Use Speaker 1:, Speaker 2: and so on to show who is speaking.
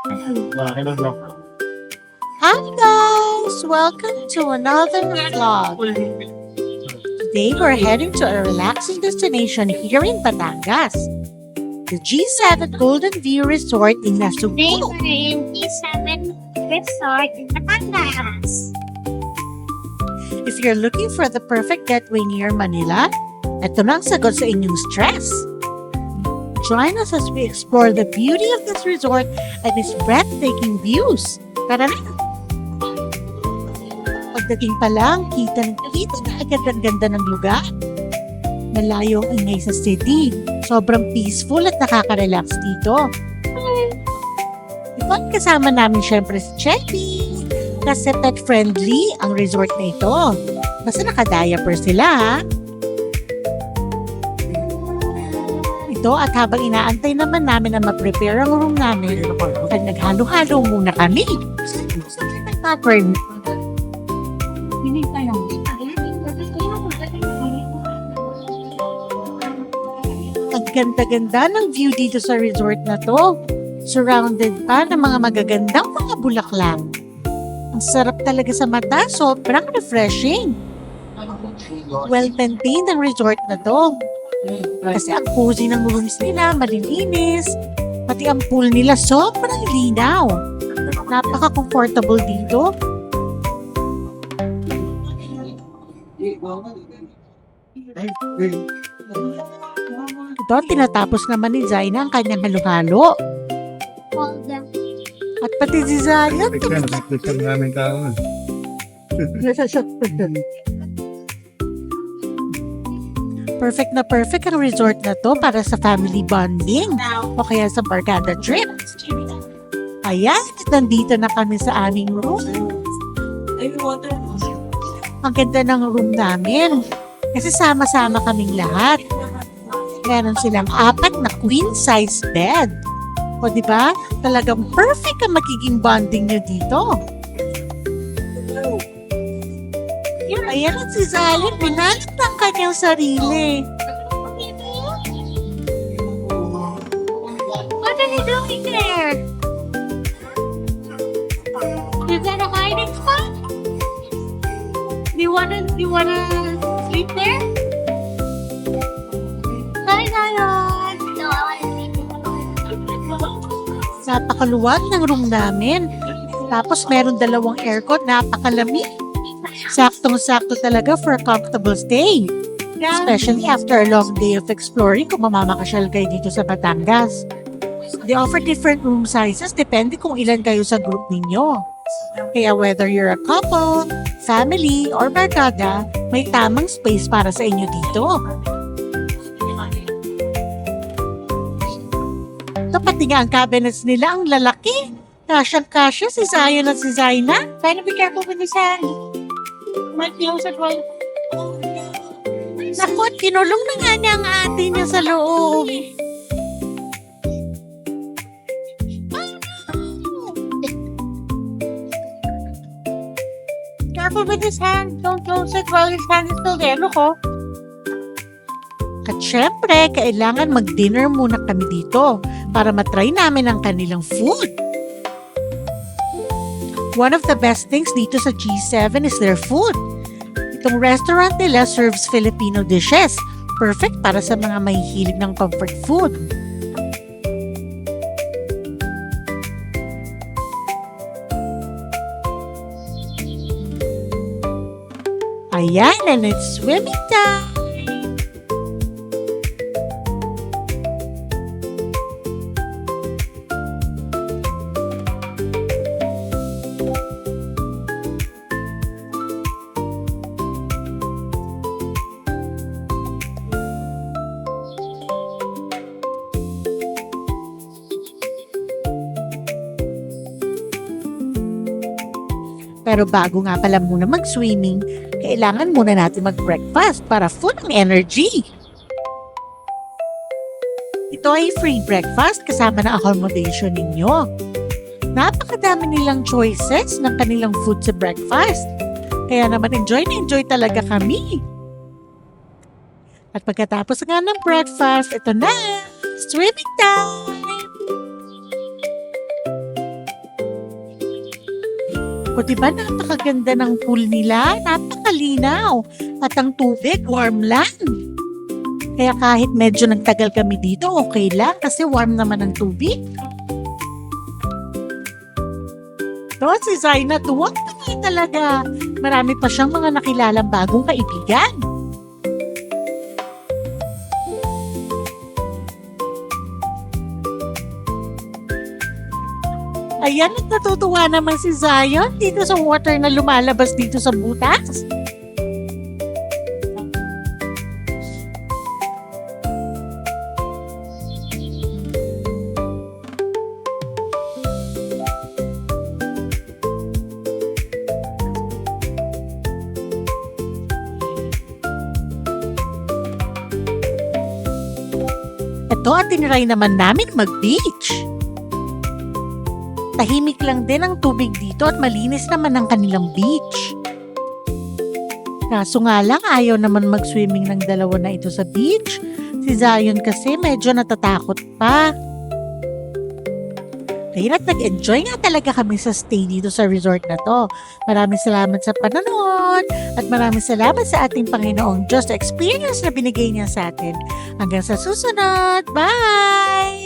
Speaker 1: Hi guys! Welcome to another vlog. Today we're heading to a relaxing destination here in Batangas. The G7 Golden View Resort in Nasugbu.
Speaker 2: G7 Resort in Batangas.
Speaker 1: If you're looking for the perfect getaway near Manila, ito na ang sagot sa inyong stress. Join us as we explore the beauty of this resort and its breathtaking views. Tara na! Pagdating pa lang, kita na agad ang ganda ng lugar. Malayo ang ingay sa city. Sobrang peaceful at nakaka-relax dito. Ito ang kasama namin syempre si Chetty. Kasi pet-friendly ang resort na ito. Basta naka-diaper sila ha. Ito at habang inaantay naman namin na ma-prepare ang room namin, at naghalo-halo muna kami. Pepper. Ang ganda-ganda ng view dito sa resort na to. Surrounded pa ng mga magagandang mga bulaklak. Ang sarap talaga sa mata, sobrang refreshing. Well-maintained ang resort na to. Kasi ang cozy ng rooms nila, malilinis. Pati ang pool nila, sobrang linaw. Napaka-comfortable dito. Ito, tinatapos naman ni Zaina ang kanyang halo-halo. At pati si Zaina, perfect na perfect ang resort na to para sa family bonding o kaya sa barkada trip. Ayan, nandito na kami sa aming room. Ang ganda ng room namin kasi sama-sama kaming lahat. Meron silang 4 na queen size bed. O diba? Talagang perfect ang magiging bonding nyo dito. Ayan at si Zalim, pinalit ang kanyang sarili.
Speaker 2: What are you doing there? Is that a hiding spot? Do you wanna sleep there? Hi, Zion! No, I wanna sleep.
Speaker 1: Napakaluwag ng room namin. Tapos meron 2 aircon, napakalamig. Saktong-sakto talaga for a comfortable stay. Especially after a long day of exploring kung mamamakasyal kayo dito sa Batangas. They offer different room sizes depende kung ilan kayo sa group ninyo. Kaya whether you're a couple, family, or barkada, may tamang space para sa inyo dito. Ito pati nga ang cabinets nila ang lalaki. Kasyang-kasya si Zion at si Zaina.
Speaker 2: Try to be careful with this hand. Might be close at well.
Speaker 1: Naku, kinulong na nga niya ang ate niya sa loob.
Speaker 2: Careful with his hand. Don't close it while his hand is still there. Look, oh.
Speaker 1: At syempre, kailangan mag-dinner muna kami dito para matry namin ang kanilang food. One of the best things dito sa G7 is their food. Itong restaurant nila serves Filipino dishes. Perfect para sa mga mahihilig ng comfort food. Ayan, and it's swimming time! Pero bago nga pala muna mag-swimming, kailangan muna natin mag-breakfast para full ng energy. Ito ay free breakfast kasama na accommodation ninyo. Napakadami nilang choices ng kanilang food sa breakfast. Kaya naman enjoy na enjoy talaga kami. At pagkatapos nga ng breakfast, ito na, swimming time! O diba, napakaganda ng pool nila, napakalinaw. At ang tubig, warm lang. Kaya kahit medyo nagtagal kami dito, okay lang kasi warm naman ang tubig. To, si Zaina, tuwag na talaga. Marami pa siyang mga nakilalang bagong kaibigan. Ayan, at natutuwa naman si Zion dito sa water na lumalabas dito sa butas. Ito at tinry naman namin mag-beach. Tahimik lang din ang tubig dito at malinis naman ang kanilang beach. Kaso nga lang ayaw naman mag-swimming ng dalawa na ito sa beach. Si Zion kasi medyo natatakot pa. Kaya nag-enjoy nga talaga kami sa stay dito sa resort na to. Maraming salamat sa panonood at maraming salamat sa ating Panginoong Diyos sa experience na binigay niya sa atin. Hanggang sa susunod. Bye!